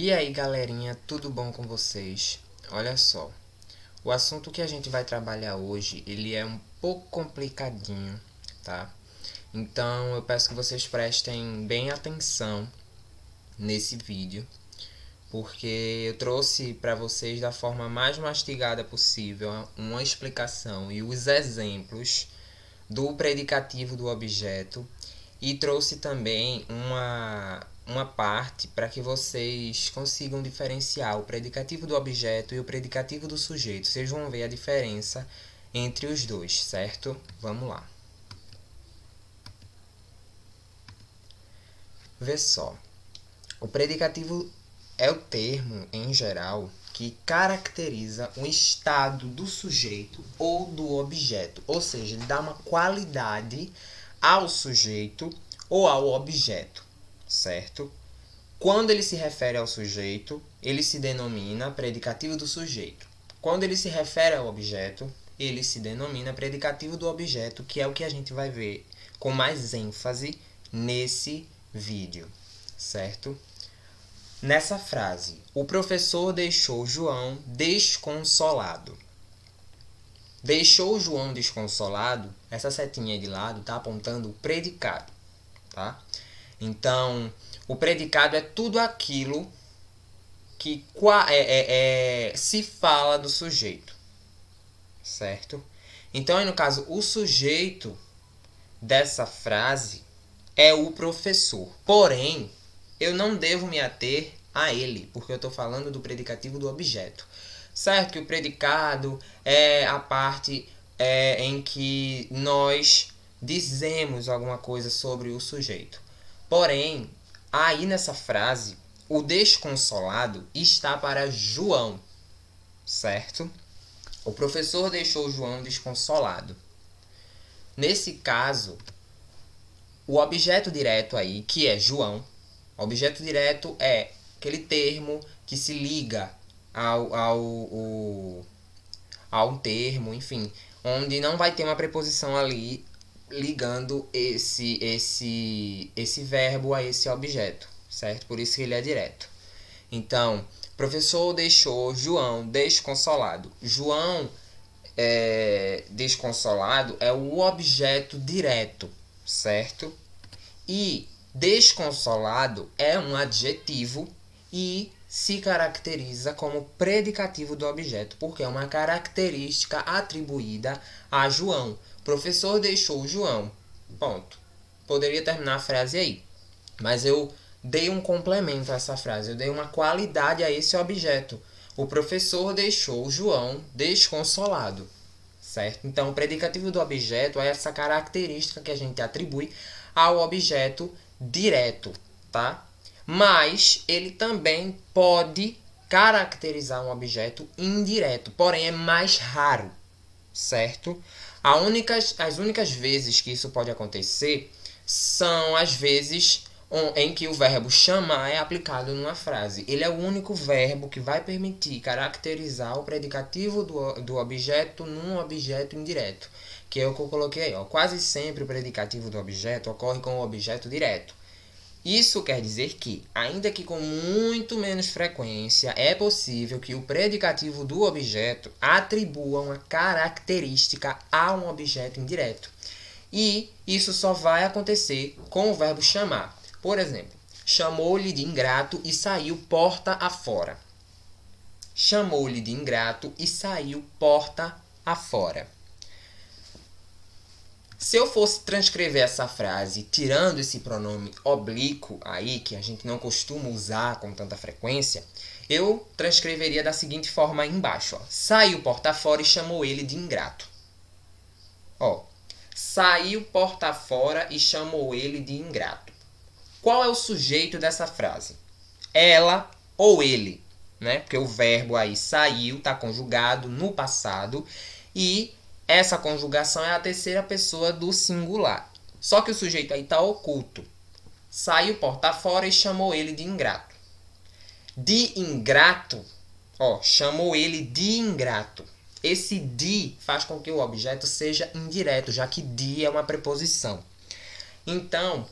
E aí, galerinha, tudo bom com vocês? Olha só, o assunto que a gente vai trabalhar hoje, ele é um pouco complicadinho, tá? Então, eu peço que vocês prestem bem atenção nesse vídeo, porque eu trouxe para vocês da forma mais mastigada possível uma explicação e os exemplos do predicativo do objeto e trouxe também uma parte para que vocês consigam diferenciar o predicativo do objeto e o predicativo do sujeito. Vocês vão ver a diferença entre os dois, certo? Vamos lá. Vê só. O predicativo é o termo, em geral, que caracteriza o estado do sujeito ou do objeto. Ou seja, ele dá uma qualidade ao sujeito ou ao objeto, certo? Quando ele se refere ao sujeito, ele se denomina predicativo do sujeito. Quando ele se refere ao objeto, ele se denomina predicativo do objeto, que é o que a gente vai ver com mais ênfase nesse vídeo, certo? Nessa frase, o professor deixou João desconsolado. Deixou João desconsolado, essa setinha aí de lado está apontando o predicado, tá? Então, o predicado é tudo aquilo que se fala do sujeito, certo? Então, aí no caso, o sujeito dessa frase é o professor. Porém, eu não devo me ater a ele, porque eu estou falando do predicativo do objeto. Certo que o predicado é a parte em que nós dizemos alguma coisa sobre o sujeito. Porém, aí nessa frase, o desconsolado está para João, certo? O professor deixou João desconsolado. Nesse caso, o objeto direto aí, que é João, o objeto direto é aquele termo que se liga a um termo, enfim, onde não vai ter uma preposição ali ligando esse verbo a esse objeto, certo? Por isso que ele é direto. Então, professor deixou João desconsolado. João desconsolado é o objeto direto, certo? E desconsolado é um adjetivo e se caracteriza como predicativo do objeto, porque é uma característica atribuída a João. O professor deixou João. Ponto. Poderia terminar a frase aí, mas eu dei um complemento a essa frase, eu dei uma qualidade a esse objeto. O professor deixou João desconsolado, certo? Então, o predicativo do objeto é essa característica que a gente atribui ao objeto direto, tá? Mas ele também pode caracterizar um objeto indireto, porém é mais raro, certo? As únicas vezes que isso pode acontecer são as vezes em que o verbo chamar é aplicado numa frase. Ele é o único verbo que vai permitir caracterizar o predicativo do objeto num objeto indireto, que é o que eu coloquei aí. Ó. Quase sempre o predicativo do objeto ocorre com o objeto direto. Isso quer dizer que, ainda que com muito menos frequência, é possível que o predicativo do objeto atribua uma característica a um objeto indireto. E isso só vai acontecer com o verbo chamar. Por exemplo, chamou-lhe de ingrato e saiu porta afora. Chamou-lhe de ingrato e saiu porta afora. Se eu fosse transcrever essa frase tirando esse pronome oblíquo aí, que a gente não costuma usar com tanta frequência, eu transcreveria da seguinte forma aí embaixo. Ó. Saiu porta fora e chamou ele de ingrato. Ó, saiu porta fora e chamou ele de ingrato. Qual é o sujeito dessa frase? Ela ou ele, né? Porque o verbo aí saiu está conjugado no passado e essa conjugação é a terceira pessoa do singular. Só que o sujeito aí está oculto. Saiu porta fora e chamou ele de ingrato. De ingrato, ó, chamou ele de ingrato. Esse de faz com que o objeto seja indireto, já que de é uma preposição. Então,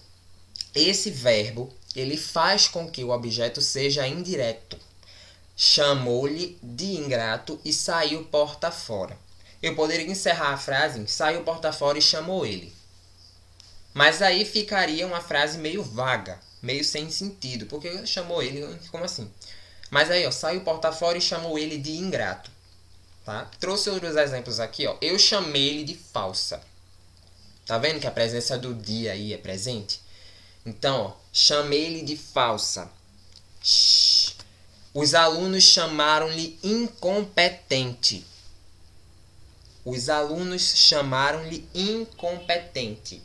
esse verbo ele faz com que o objeto seja indireto. Chamou-lhe de ingrato e saiu porta fora. Eu poderia encerrar a frase em saiu porta fora e chamou ele. Mas aí ficaria uma frase meio vaga, meio sem sentido, porque chamou ele, como assim? Mas aí, ó, saiu porta fora e chamou ele de ingrato. Tá? Trouxe outros exemplos aqui, ó. Eu chamei ele de falsa. Tá vendo que a presença do de aí é presente? Então, ó, chamei ele de falsa. Os alunos chamaram-lhe incompetente. Os alunos chamaram-lhe incompetente.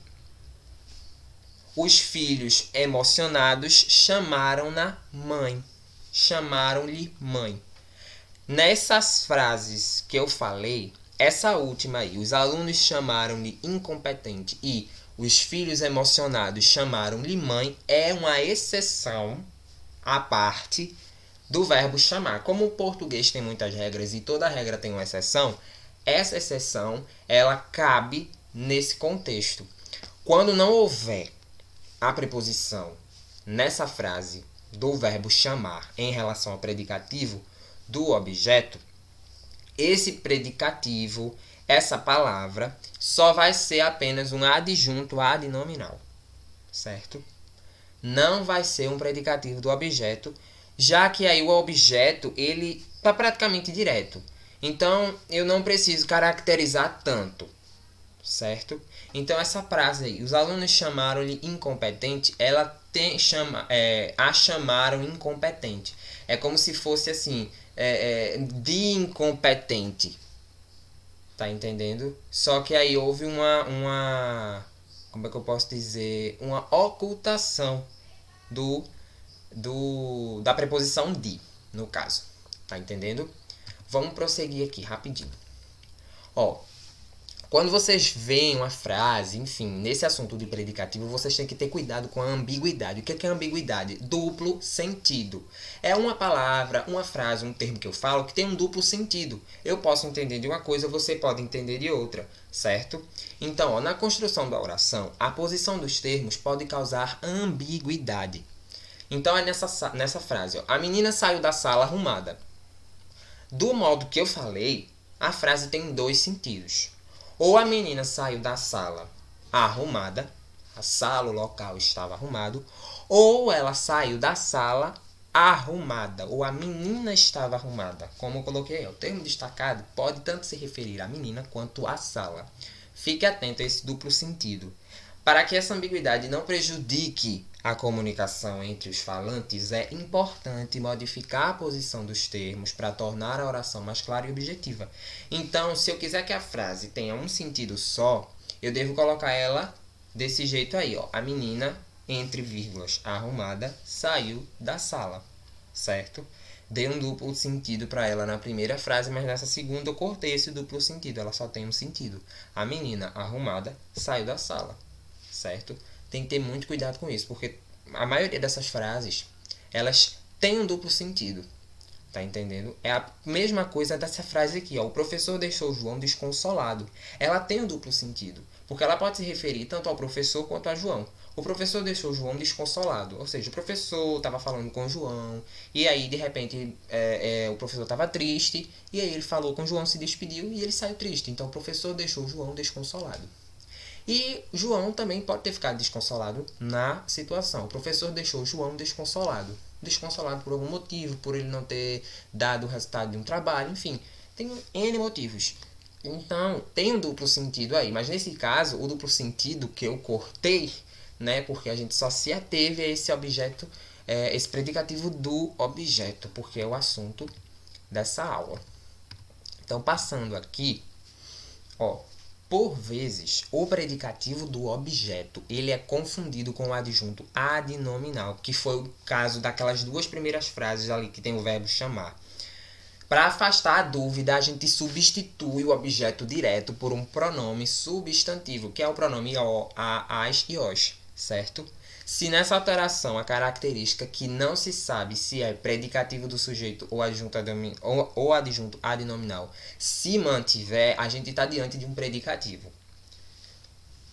Os filhos emocionados chamaram-na mãe. Chamaram-lhe mãe. Nessas frases que eu falei, essa última aí, os alunos chamaram-lhe incompetente e os filhos emocionados chamaram-lhe mãe, é uma exceção à parte do verbo chamar. Como o português tem muitas regras e toda regra tem uma exceção, essa exceção ela cabe nesse contexto. Quando não houver a preposição nessa frase do verbo chamar em relação ao predicativo do objeto, esse predicativo, essa palavra, só vai ser apenas um adjunto adnominal, certo? Não vai ser um predicativo do objeto, já que aí o objeto ele está praticamente direto. Então, eu não preciso caracterizar tanto, certo? Então, essa frase aí, os alunos chamaram-lhe incompetente, a chamaram incompetente. É como se fosse assim, de incompetente. Tá entendendo? Só que aí houve como é que eu posso dizer? Uma ocultação da preposição de, no caso. Tá entendendo? Vamos prosseguir aqui rapidinho. Ó, quando vocês veem uma frase, enfim, nesse assunto de predicativo, vocês têm que ter cuidado com a ambiguidade. O que é ambiguidade? Duplo sentido. É uma palavra, uma frase, um termo que eu falo que tem um duplo sentido. Eu posso entender de uma coisa, você pode entender de outra, certo? Então, ó, na construção da oração, a posição dos termos pode causar ambiguidade. Então, é nessa frase, ó, a menina saiu da sala arrumada. Do modo que eu falei, a frase tem dois sentidos. Ou a menina saiu da sala arrumada, a sala, o local estava arrumado, ou ela saiu da sala arrumada, ou a menina estava arrumada. Como eu coloquei, o termo destacado pode tanto se referir à menina quanto à sala. Fique atento a esse duplo sentido. Para que essa ambiguidade não prejudique a comunicação entre os falantes, é importante modificar a posição dos termos para tornar a oração mais clara e objetiva. Então, se eu quiser que a frase tenha um sentido só, eu devo colocar ela desse jeito aí, ó. A menina, entre vírgulas, arrumada, saiu da sala, certo? Dei um duplo sentido para ela na primeira frase, mas nessa segunda eu cortei esse duplo sentido, ela só tem um sentido. A menina, arrumada, saiu da sala, certo? Tem que ter muito cuidado com isso, porque a maioria dessas frases, elas têm um duplo sentido. Tá entendendo? É a mesma coisa dessa frase aqui, ó. O professor deixou João desconsolado. Ela tem um duplo sentido, porque ela pode se referir tanto ao professor quanto a João. O professor deixou João desconsolado, ou seja, o professor estava falando com João, e aí de repente o professor estava triste, e aí ele falou com João, se despediu e ele saiu triste. Então o professor deixou João desconsolado. E João também pode ter ficado desconsolado na situação. O professor deixou João desconsolado. Desconsolado por algum motivo, por ele não ter dado o resultado de um trabalho, enfim. Tem N motivos. Então, tem um duplo sentido aí. Mas nesse caso, o duplo sentido que eu cortei, né, porque a gente só se ateve a esse objeto, esse predicativo do objeto, porque é o assunto dessa aula. Então, passando aqui, ó. Por vezes, o predicativo do objeto ele é confundido com o adjunto adnominal, que foi o caso daquelas duas primeiras frases ali que tem o verbo chamar. Para afastar a dúvida, a gente substitui o objeto direto por um pronome substantivo, que é o pronome o, a, as e os, certo? Se nessa alteração a característica que não se sabe se é predicativo do sujeito ou adjunto adnominal se mantiver, a gente está diante de um predicativo.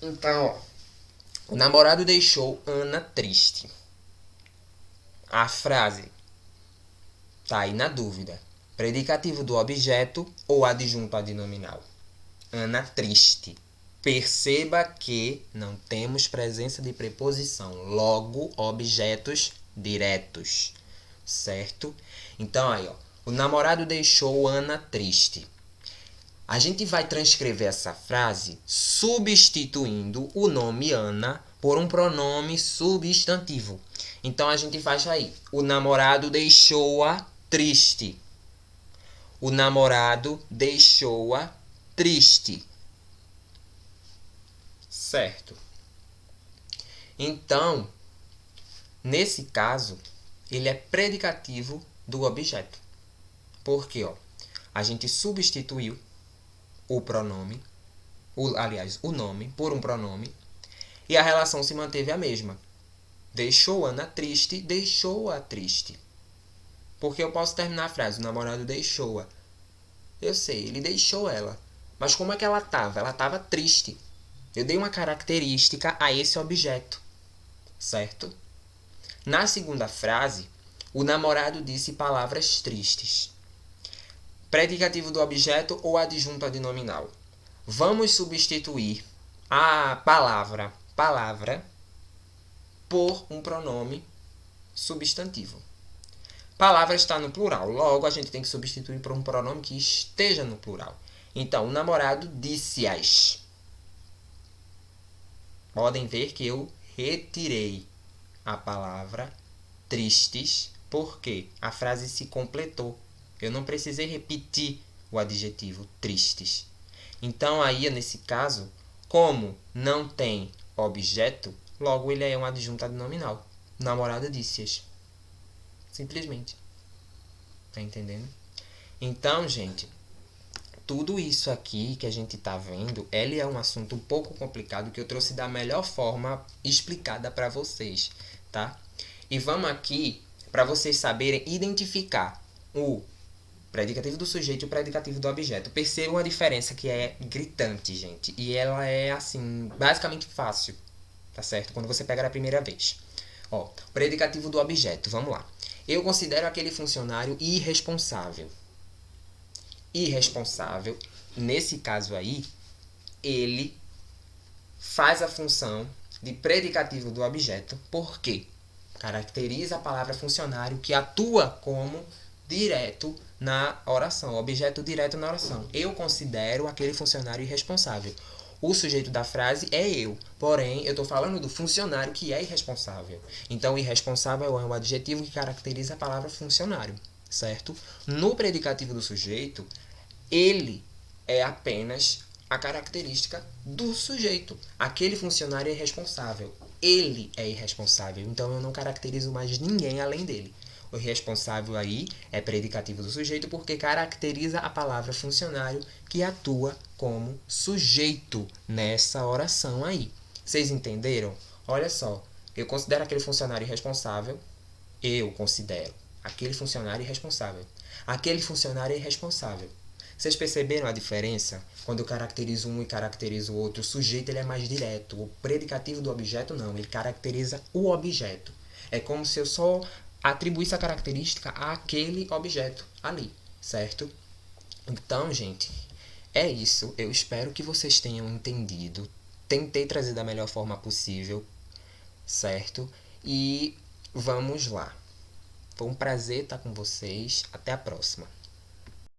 Então, ó, o namorado deixou Ana triste. A frase tá aí na dúvida. Predicativo do objeto ou adjunto adnominal? Ana triste. Perceba que não temos presença de preposição, logo objetos diretos, certo? Então aí, ó, o namorado deixou Ana triste. A gente vai transcrever essa frase substituindo o nome Ana por um pronome substantivo. Então a gente faz aí, o namorado deixou-a triste. O namorado deixou-a triste. Certo. Então, nesse caso, ele é predicativo do objeto. Porque, ó, a gente substituiu o pronome, o nome, por um pronome, e a relação se manteve a mesma. Deixou Ana triste, deixou-a triste. Porque eu posso terminar a frase, o namorado deixou-a. Eu sei, ele deixou ela. Mas como é que ela estava? Ela estava triste. Eu dei uma característica a esse objeto, certo? Na segunda frase, o namorado disse palavras tristes. Predicativo do objeto ou adjunto adnominal? Vamos substituir a palavra por um pronome substantivo. Palavra está no plural, logo a gente tem que substituir por um pronome que esteja no plural. Então, o namorado disse-as. Podem ver que eu retirei a palavra tristes, porque a frase se completou. Eu não precisei repetir o adjetivo tristes. Então, aí, nesse caso, como não tem objeto, logo ele é um adjunto adnominal. Namorada disse-as. Simplesmente. Tá entendendo? Então, gente, tudo isso aqui que a gente tá vendo, ele é um assunto um pouco complicado que eu trouxe da melhor forma explicada para vocês, tá? E vamos aqui para vocês saberem identificar o predicativo do sujeito e o predicativo do objeto. Percebam a diferença que é gritante, gente. E ela é, assim, basicamente fácil, tá certo? Quando você pega a primeira vez. Ó, predicativo do objeto, vamos lá. Eu considero aquele funcionário irresponsável. Irresponsável, nesse caso aí, ele faz a função de predicativo do objeto, porque caracteriza a palavra funcionário que atua como direto na oração, objeto direto na oração. Eu considero aquele funcionário irresponsável. O sujeito da frase é eu, porém eu estou falando do funcionário que é irresponsável. Então, irresponsável é um adjetivo que caracteriza a palavra funcionário, certo? No predicativo do sujeito, ele é apenas a característica do sujeito. Aquele funcionário é irresponsável. Ele é irresponsável. Então eu não caracterizo mais ninguém além dele. O responsável aí é predicativo do sujeito porque caracteriza a palavra funcionário que atua como sujeito nessa oração aí. Vocês entenderam? Olha só, eu considero aquele funcionário irresponsável. Eu considero aquele funcionário irresponsável. Aquele funcionário é irresponsável. Vocês perceberam a diferença? Quando eu caracterizo um e caracterizo o outro, o sujeito ele é mais direto. O predicativo do objeto não, ele caracteriza o objeto. É como se eu só atribuísse a característica àquele objeto ali, certo? Então, gente, é isso. Eu espero que vocês tenham entendido. Tentei trazer da melhor forma possível, certo? E vamos lá. Foi um prazer estar com vocês. Até a próxima.